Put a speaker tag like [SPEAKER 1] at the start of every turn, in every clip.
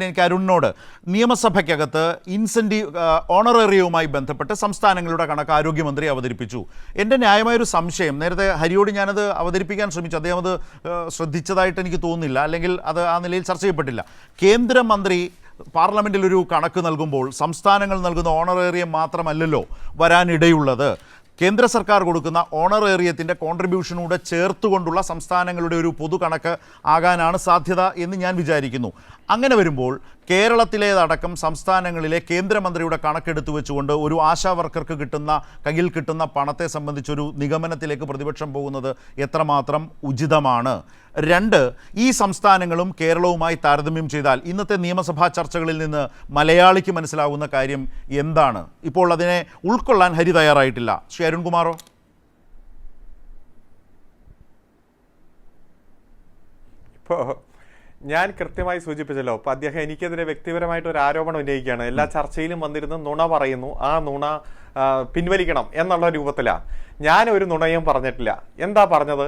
[SPEAKER 1] എനിക്ക് അരുണിനോട് നിയമസഭയ്ക്കകത്ത് ഇൻസെൻറ്റീവ് ഓണറേറിയവുമായി ബന്ധപ്പെട്ട് സംസ്ഥാനങ്ങളുടെ കണക്ക് ആരോഗ്യമന്ത്രി അവതരിപ്പിച്ചു. എൻ്റെ ന്യായമായൊരു സംശയം, നേരത്തെ ഹരിയോട് ഞാനത് അവതരിപ്പിക്കാൻ ശ്രമിച്ചു, അദ്ദേഹം അത് ശ്രദ്ധിച്ചതായിട്ട് എനിക്ക് തോന്നുന്നില്ല, അല്ലെങ്കിൽ അത് ആ നിലയിൽ ചർച്ച ചെയ്യപ്പെട്ടില്ല. കേന്ദ്രമന്ത്രി പാർലമെൻറ്റിൽ ഒരു കണക്ക് നൽകുമ്പോൾ സംസ്ഥാനങ്ങൾ നൽകുന്ന ഓണറേറിയം മാത്രമല്ലല്ലോ വരാനിടയുള്ളത്. കേന്ദ്ര സർക്കാർ കൊടുക്കുന്ന ഓണറേറിയത്തിൻ്റെ കോൺട്രിബ്യൂഷനൂടെ ചേർത്തുകൊണ്ടുള്ള സംസ്ഥാനങ്ങളുടെ ഒരു പൊതു കണക്ക് ആകാനാണ് സാധ്യത എന്ന് ഞാൻ വിചാരിക്കുന്നു. അങ്ങനെ വരുമ്പോൾ കേരളത്തിലേതടക്കം സംസ്ഥാനങ്ങളിലെ കേന്ദ്രമന്ത്രിയുടെ കണക്കെടുത്തു വെച്ചുകൊണ്ട് ഒരു ആശാ വർക്കർക്ക് കയ്യിൽ കിട്ടുന്ന പണത്തെ സംബന്ധിച്ചൊരു നിഗമനത്തിലേക്ക് പ്രതിപക്ഷം പോകുന്നത് എത്രമാത്രം ഉചിതമാണ്? രണ്ട്, ഈ സംസ്ഥാനങ്ങളും കേരളവുമായി താരതമ്യം ചെയ്താൽ ഇന്നത്തെ നിയമസഭാ ചർച്ചകളിൽ നിന്ന് മലയാളിക്ക് മനസ്സിലാവുന്ന കാര്യം എന്താണ്? ഇപ്പോൾ അതിനെ ഉൾക്കൊള്ളാൻ ഹരി തയ്യാറായിട്ടില്ല. ശ്രീ അരുൺകുമാറോ?
[SPEAKER 2] ഇപ്പോൾ ഞാൻ കൃത്യമായി സൂചിപ്പിച്ചല്ലോ, അപ്പം അദ്ദേഹം എനിക്കെതിരെ വ്യക്തിപരമായിട്ട് ഒരു ആരോപണം ഉന്നയിക്കുകയാണ്. എല്ലാ ചർച്ചയിലും വന്നിരുന്ന് നുണ പറയുന്നു, ആ നുണ പിൻവലിക്കണം എന്നുള്ള രൂപത്തിലാണ്. ഞാൻ ഒരു നുണയും പറഞ്ഞിട്ടില്ല. എന്താ പറഞ്ഞത്?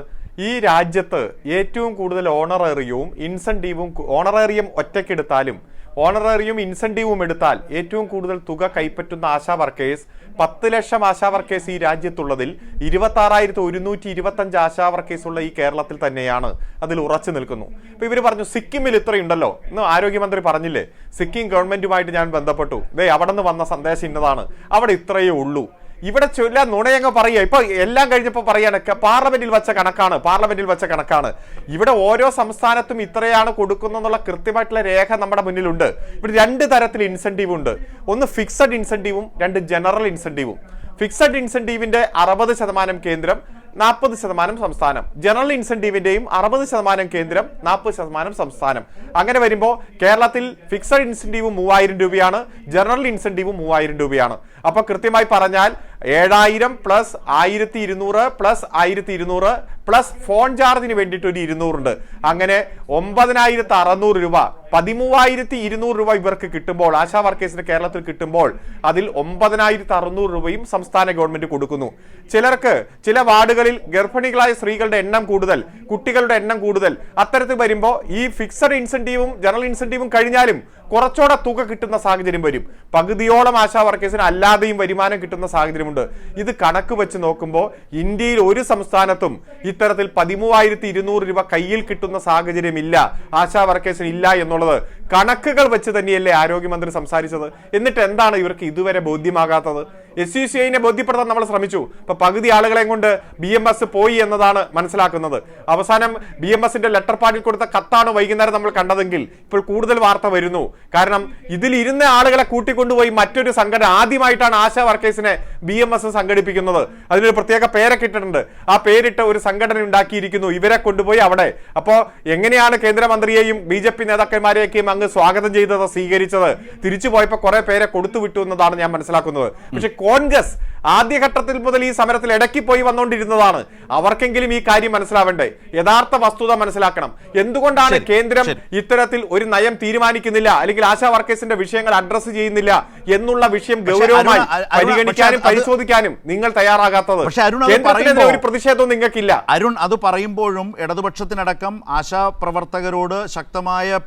[SPEAKER 2] ഈ രാജ്യത്ത് ഏറ്റവും കൂടുതൽ ഓണറേറിയവും ഇൻസെൻറ്റീവും, ഓണറേറിയം ഒറ്റയ്ക്കെടുത്താലും ഓണറേറിയം ഇൻസെൻറ്റീവും എടുത്താൽ ഏറ്റവും കൂടുതൽ തുക കൈപ്പറ്റുന്ന ആശാ വർക്കേഴ്സ് 10 ലക്ഷം ആശാ വർക്കേഴ്സ് ഈ രാജ്യത്തുള്ളതിൽ 26,125 ആശാ വർക്കേഴ്സ് ഉള്ള ഈ കേരളത്തിൽ തന്നെയാണ്. അതിൽ ഉറച്ചു നിൽക്കുന്നു. ഇപ്പൊ ഇവർ പറഞ്ഞു സിക്കിമിൽ ഇത്രയുണ്ടല്ലോ എന്ന് ആരോഗ്യമന്ത്രി പറഞ്ഞില്ലേ. സിക്കിം ഗവൺമെന്റുമായിട്ട് ഞാൻ ബന്ധപ്പെട്ടു, അവിടെ നിന്ന് വന്ന സന്ദേശം ഇന്നതാണ്, അവിടെ ഇത്രയേ ഉള്ളൂ. ഇവിടെ ചൊല്ല നുണയങ്ങ് പറയുക. ഇപ്പൊ എല്ലാം കഴിഞ്ഞപ്പോൾ പറയാണ് പാർലമെന്റിൽ വെച്ച കണക്കാണ്. ഇവിടെ ഓരോ സംസ്ഥാനത്തും ഇത്രയാണ് കൊടുക്കുന്നുള്ള കൃത്യമായിട്ടുള്ള രേഖ നമ്മുടെ മുന്നിലുണ്ട്. ഇവിടെ 2 തരത്തിൽ ഇൻസെന്റീവ് ഉണ്ട്. ഒന്ന് ഫിക്സഡ് ഇൻസെന്റീവും, 2 ജനറൽ ഇൻസെന്റീവും. ഫിക്സഡ് ഇൻസെന്റീവിന്റെ 60% കേന്ദ്രം, 40% സംസ്ഥാനം. ജനറൽ ഇൻസെന്റീവിന്റെയും 60% കേന്ദ്രം, 40% സംസ്ഥാനം. അങ്ങനെ വരുമ്പോൾ കേരളത്തിൽ ഫിക്സഡ് ഇൻസെന്റീവ് 3000 രൂപയാണ്, ജനറൽ ഇൻസെന്റീവ് 3000 രൂപയാണ്. അപ്പൊ കൃത്യമായി പറഞ്ഞാൽ 7000 പ്ലസ് 1200 പ്ലസ് 1200 പ്ലസ് ഫോൺ ചാർജിന് വേണ്ടിയിട്ട് ഒരു 200 ഉണ്ട്. അങ്ങനെ 9600 രൂപ, 13200 രൂപ ഇവർക്ക് കിട്ടുമ്പോൾ, ആശാ വർക്കേഴ്സിന് കേരളത്തിൽ കിട്ടുമ്പോൾ അതിൽ 9600 രൂപയും സംസ്ഥാന ഗവൺമെന്റ് കൊടുക്കുന്നു. ചിലർക്ക് ചില വാർഡുകളിൽ ഗർഭിണികളായ സ്ത്രീകളുടെ എണ്ണം കൂടുതൽ, കുട്ടികളുടെ എണ്ണം കൂടുതൽ, അത്തരത്തിൽ വരുമ്പോൾ ഈ ഫിക്സഡ് ഇൻസെന്റീവും ജനറൽ ഇൻസെന്റീവും കഴിഞ്ഞാലും കുറച്ചുകൂടെ തുക കിട്ടുന്ന സാഹചര്യം വരും. പകുതിയോളം ആശാ വർക്കേഴ്സിന് അല്ലാതെയും വരുമാനം കിട്ടുന്ന സാഹചര്യമുണ്ട്. ഇത് കണക്ക് വെച്ച് നോക്കുമ്പോൾ ഇന്ത്യയിൽ ഒരു സംസ്ഥാനത്തും ഇത്തരത്തിൽ 13,200 രൂപ കയ്യിൽ കിട്ടുന്ന സാഹചര്യമില്ല, ആശാ വർക്കേഴ്സിന് ഇല്ല എന്നുള്ളത് കണക്കുകൾ വെച്ച് തന്നെയല്ലേ ആരോഗ്യമന്ത്രി സംസാരിച്ചത്. എന്നിട്ട് എന്താണ് ഇവർക്ക് ഇതുവരെ ബോധ്യമാകാത്തത്? SUCI ബോധ്യപ്പെടുത്താൻ നമ്മൾ ശ്രമിച്ചു. ഇപ്പൊ പകുതി ആളുകളെ കൊണ്ട് BMS പോയി എന്നതാണ് മനസ്സിലാക്കുന്നത്. അവസാനം BMSന്റെ ലെറ്റർ പാഡിൽ കൊടുത്ത കത്താണ് വൈകുന്നേരം നമ്മൾ കണ്ടതെങ്കിൽ ഇപ്പോൾ കൂടുതൽ വാർത്ത വരുന്നു. കാരണം ഇതിൽ ഇരുന്ന ആളുകളെ കൂട്ടിക്കൊണ്ടുപോയി മറ്റൊരു സംഘടന, ആദ്യമായിട്ടാണ് ആശാ വർക്കേഴ്സിനെ BMS സംഘടിപ്പിക്കുന്നത്. അതിനൊരു പ്രത്യേക പേരൊക്കെ ഇട്ടിട്ടുണ്ട്. ആ പേരിട്ട് ഒരു സംഘടന ഉണ്ടാക്കിയിരിക്കുന്നു, ഇവരെ കൊണ്ടുപോയി അവിടെ. അപ്പോ എങ്ങനെയാണ് കേന്ദ്രമന്ത്രിയെയും BJP നേതാക്കന്മാരെയൊക്കെയും അങ്ങ് സ്വാഗതം ചെയ്തത്, സ്വീകരിച്ചത്? തിരിച്ചു പോയപ്പോൾ കുറെ പേരെ കൊടുത്തു വിട്ടു എന്നതാണ് ഞാൻ മനസ്സിലാക്കുന്നത്. പക്ഷെ കോൺഗ്രസ് ആദ്യഘട്ടത്തിൽ മുതൽ ഈ സമരത്തിൽ ഇടയ്ക്ക് പോയി വന്നുകൊണ്ടിരുന്നതാണ്. അവർക്കെങ്കിലും ഈ കാര്യം മനസ്സിലാവണ്ടേ? യഥാർത്ഥ വസ്തുത മനസ്സിലാക്കണം. എന്തുകൊണ്ടാണ് കേന്ദ്രം ഇത്തരത്തിൽ ഒരു നയം തീരുമാനിക്കുന്നില്ല, അല്ലെങ്കിൽ ആശാ വർക്കേഴ്സിന്റെ വിഷയങ്ങൾ അഡ്രസ് ചെയ്യുന്നില്ല എന്നുള്ള വിഷയം ഗൗരവമായി പരിഗണിക്കാനും പരിശോധിക്കാനും നിങ്ങൾ തയ്യാറാകാത്തത്? കേന്ദ്രത്തിനെതിരെ ഒരു പ്രതിഷേധവും നിങ്ങൾക്കില്ല.
[SPEAKER 1] അരുൺ, അത് പറയുമ്പോഴും ഇടതുപക്ഷത്തിനടക്കം ആശാ പ്രവർത്തകരോട് ശക്തമായ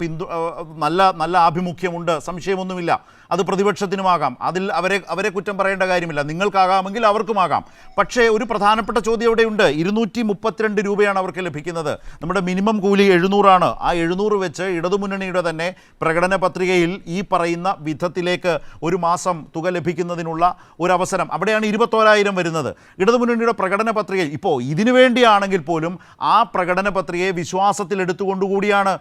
[SPEAKER 1] നല്ല ആഭിമുഖ്യമുണ്ട്, സംശയമൊന്നുമില്ല. അത് പ്രതിപക്ഷത്തിനുമാകാം, അതിൽ അവരെ കുറ്റം പറയേണ്ട കാര്യമില്ല. നിങ്ങൾക്കാകാമെങ്കിൽ അവർക്കുമാകാം. പക്ഷേ ഒരു പ്രധാനപ്പെട്ട ചോദ്യം ഇവിടെയുണ്ട്. 232 രൂപയാണ് അവർക്ക് ലഭിക്കുന്നത്. നമ്മുടെ മിനിമം കൂലി 700 ആണ്. ആ 700 വെച്ച് ഇടതുമുന്നണിയുടെ തന്നെ പ്രകടന പത്രികയിൽ ഈ പറയുന്ന വിധത്തിലേക്ക് ഒരു മാസം തുക ലഭിക്കുന്നതിനുള്ള ഒരു അവസരം, അവിടെയാണ് 21,000 വരുന്നത്. ഇടതുമുന്നണിയുടെ പ്രകടന പത്രികയിൽ ഇപ്പോൾ ഇതിനു വേണ്ടിയാണെങ്കിൽ പോലും ആ പ്രകടന പത്രികയെ വിശ്വാസത്തിലെടുത്തുകൊണ്ടുകൂടിയാണ്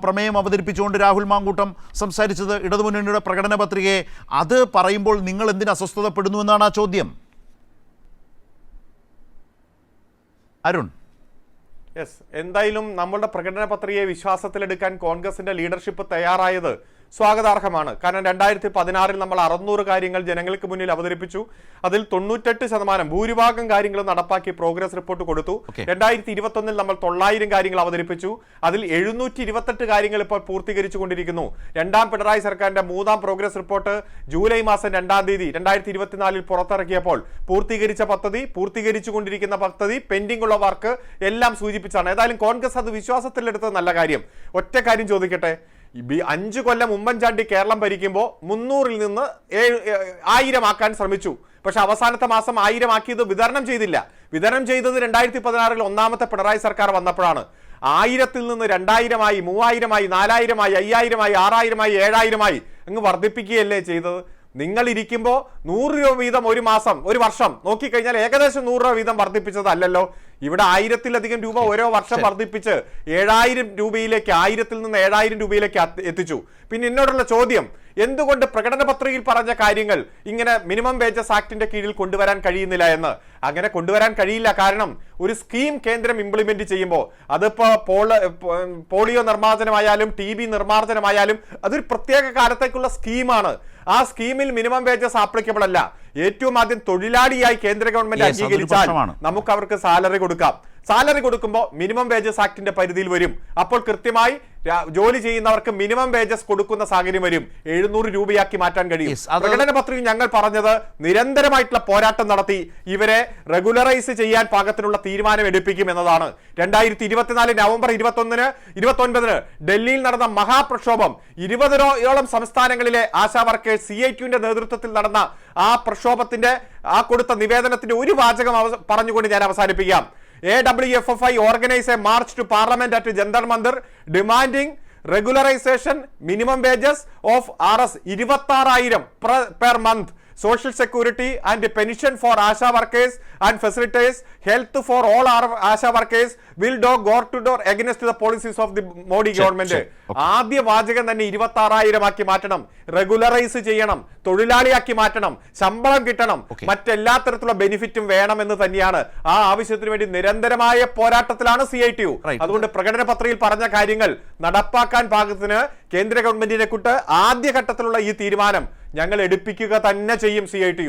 [SPEAKER 1] പ്രമേയം അവതരിപ്പിച്ചുകൊണ്ട് രാഹുൽ മാങ്കൂട്ടം സംസാരിച്ചത്. ഇടതുമുന്നണിയുടെ പ്രകടന പത്രികയെ അത് പറയുമ്പോൾ നിങ്ങൾ എന്തിന് അസ്വസ്ഥതപ്പെടുന്നു എന്നാണ് ആ ചോദ്യം. അരുൺ,
[SPEAKER 2] എന്തായാലും നമ്മളുടെ പ്രകടന പത്രികയെ വിശ്വാസത്തിലെടുക്കാൻ കോൺഗ്രസിന്റെ ലീഡർഷിപ്പ് തയ്യാറായത് സ്വാഗതാർഹമാണ്. കാരണം 2016 നമ്മൾ 600 കാര്യങ്ങൾ ജനങ്ങൾക്ക് മുന്നിൽ അവതരിപ്പിച്ചു. അതിൽ 98% ഭൂരിഭാഗം കാര്യങ്ങൾ നടപ്പാക്കി പ്രോഗ്രസ് റിപ്പോർട്ട് കൊടുത്തു. 2021 നമ്മൾ 900 കാര്യങ്ങൾ അവതരിപ്പിച്ചു. അതിൽ 728 കാര്യങ്ങൾ ഇപ്പോൾ പൂർത്തീകരിച്ചുകൊണ്ടിരിക്കുന്നു. രണ്ടാം പിണറായി സർക്കാരിന്റെ 3ാം പ്രോഗ്രസ് റിപ്പോർട്ട് ജൂലൈ മാസം 2-ാം തീയതി 2024 പുറത്തിറക്കിയപ്പോൾ പൂർത്തീകരിച്ചുകൊണ്ടിരിക്കുന്ന പദ്ധതി, പെൻഡിംഗ് ഉള്ള വർക്ക് എല്ലാം സൂചിപ്പിച്ചാണ്. ഏതായാലും കോൺഗ്രസ് അത് വിശ്വാസത്തിലെടുത്തത് നല്ല കാര്യം. ഒറ്റ കാര്യം ചോദിക്കട്ടെ, 5 കൊല്ലം ഉമ്മൻചാണ്ടി കേരളം ഭരിക്കുമ്പോൾ 300-ൽ നിന്ന് 1000 ആക്കാൻ ശ്രമിച്ചു. പക്ഷെ അവസാനത്തെ മാസം 1000 ആക്കിയത് വിതരണം ചെയ്തില്ല. വിതരണം ചെയ്തത് 2016-ൽ ഒന്നാമത്തെ പിണറായി സർക്കാർ വന്നപ്പോഴാണ്. 1000-ൽ നിന്ന് 2000-ആയി, 3000-ആയി, 4000-ആയി, 5000-ആയി, 6000-ആയി, 7000-ആയി അങ്ങ് വർദ്ധിപ്പിക്കുകയല്ലേ ചെയ്തത്? നിങ്ങൾ ഇരിക്കുമ്പോൾ 100 രൂപ വീതം ഒരു വർഷം നോക്കിക്കഴിഞ്ഞാൽ ഏകദേശം 100 രൂപ വീതം വർദ്ധിപ്പിച്ചതല്ലല്ലോ. ഇവിടെ 1000-ലധികം രൂപ ഓരോ വർഷം വർദ്ധിപ്പിച്ച് 7000 രൂപയിലേക്ക്, 1000-ൽ നിന്ന് 7000 രൂപയിലേക്ക് എത്തിച്ചു. പിന്നെ എന്നോടുള്ള ചോദ്യം, എന്തുകൊണ്ട് പ്രകടന പത്രികയിൽ പറഞ്ഞ കാര്യങ്ങൾ ഇങ്ങനെ മിനിമം വേജസ് ആക്ടിന്റെ കീഴിൽ കൊണ്ടുവരാൻ കഴിയുന്നില്ല എന്ന്? അങ്ങനെ കൊണ്ടുവരാൻ കഴിയില്ല. കാരണം ഒരു സ്കീം കേന്ദ്രം ഇംപ്ലിമെന്റ് ചെയ്യുമ്പോൾ അതിപ്പോ പോളിയോ നിർമ്മാർജ്ജനമായാലും TB നിർമ്മാർജ്ജനമായാലും അതൊരു പ്രത്യേക കാലത്തേക്കുള്ള സ്കീമാണ്. ആ സ്കീമിൽ മിനിമം വേജസ് ആപ്ലിക്കബിൾ അല്ല. ഏറ്റവും ആദ്യം തൊഴിലാളിയായി കേന്ദ്ര ഗവൺമെന്റ് അംഗീകരിച്ചാൽ നമുക്ക് അവർക്ക് സാലറി കൊടുക്കാം. സാലറി കൊടുക്കുമ്പോൾ മിനിമം വേജസ് ആക്ടിന്റെ പരിധിയിൽ വരും. അപ്പോൾ കൃത്യമായി ജോലി ചെയ്യുന്നവർക്ക് മിനിമം വേജസ് കൊടുക്കുന്ന സാഹചര്യം വരും. 700 രൂപയാക്കി മാറ്റാൻ കഴിയും. പ്രകടന പത്രികയിൽ ഞങ്ങൾ പറഞ്ഞത് നിരന്തരമായിട്ടുള്ള പോരാട്ടം നടത്തി ഇവരെ റെഗുലറൈസ് ചെയ്യാൻ പാകത്തിനുള്ള തീരുമാനം എടുപ്പിക്കും എന്നതാണ്. 2024 നവംബർ 29-ന് ഡൽഹിയിൽ നടന്ന മഹാപ്രക്ഷോഭം, 20ഓളം സംസ്ഥാനങ്ങളിലെ ആശാ വർക്കേഴ്സ് CITUവിന്റെ നേതൃത്വത്തിൽ നടന്ന ആ പ്രക്ഷോഭത്തിന്റെ കൊടുത്ത നിവേദനത്തിന്റെ ഒരു വാചകം പറഞ്ഞുകൊണ്ട് ഞാൻ അവസാനിപ്പിക്കാം. AWFFI organized a march to Parliament at Jantar Mandir demanding regularization minimum wages of Rs 26,000 per month, social security and pension for ASHA workers and facilitators, health for all ASHA workers, will do door to door against the policies of the Modi government. ആദ്യ വാചകം തന്നെ 26,000 ആക്കി മാറ്റണം, regularise ചെയ്യണം, തൊഴിലാളിയാക്കി മാറ്റണം, ശമ്പളം കിട്ടണം, മറ്റെല്ലാ തരത്തിലുള്ള ബെനിഫിറ്റും വേണമെന്ന് തന്നെയാണ്. ആ ആവശ്യത്തിന് വേണ്ടി നിരന്തരമായ പോരാട്ടത്തിലാണ് CITU. അതുകൊണ്ട് പ്രകടന പത്രികയിൽ പറഞ്ഞ കാര്യങ്ങൾ നടപ്പാക്കാൻ പാകത്തിന് കേന്ദ്ര ഗവൺമെന്റിനെ കൊണ്ട് ആദ്യഘട്ടത്തിലുള്ള ഈ തീരുമാനം ഞങ്ങൾ എടുപ്പിക്കുക തന്നെ ചെയ്യും CITU.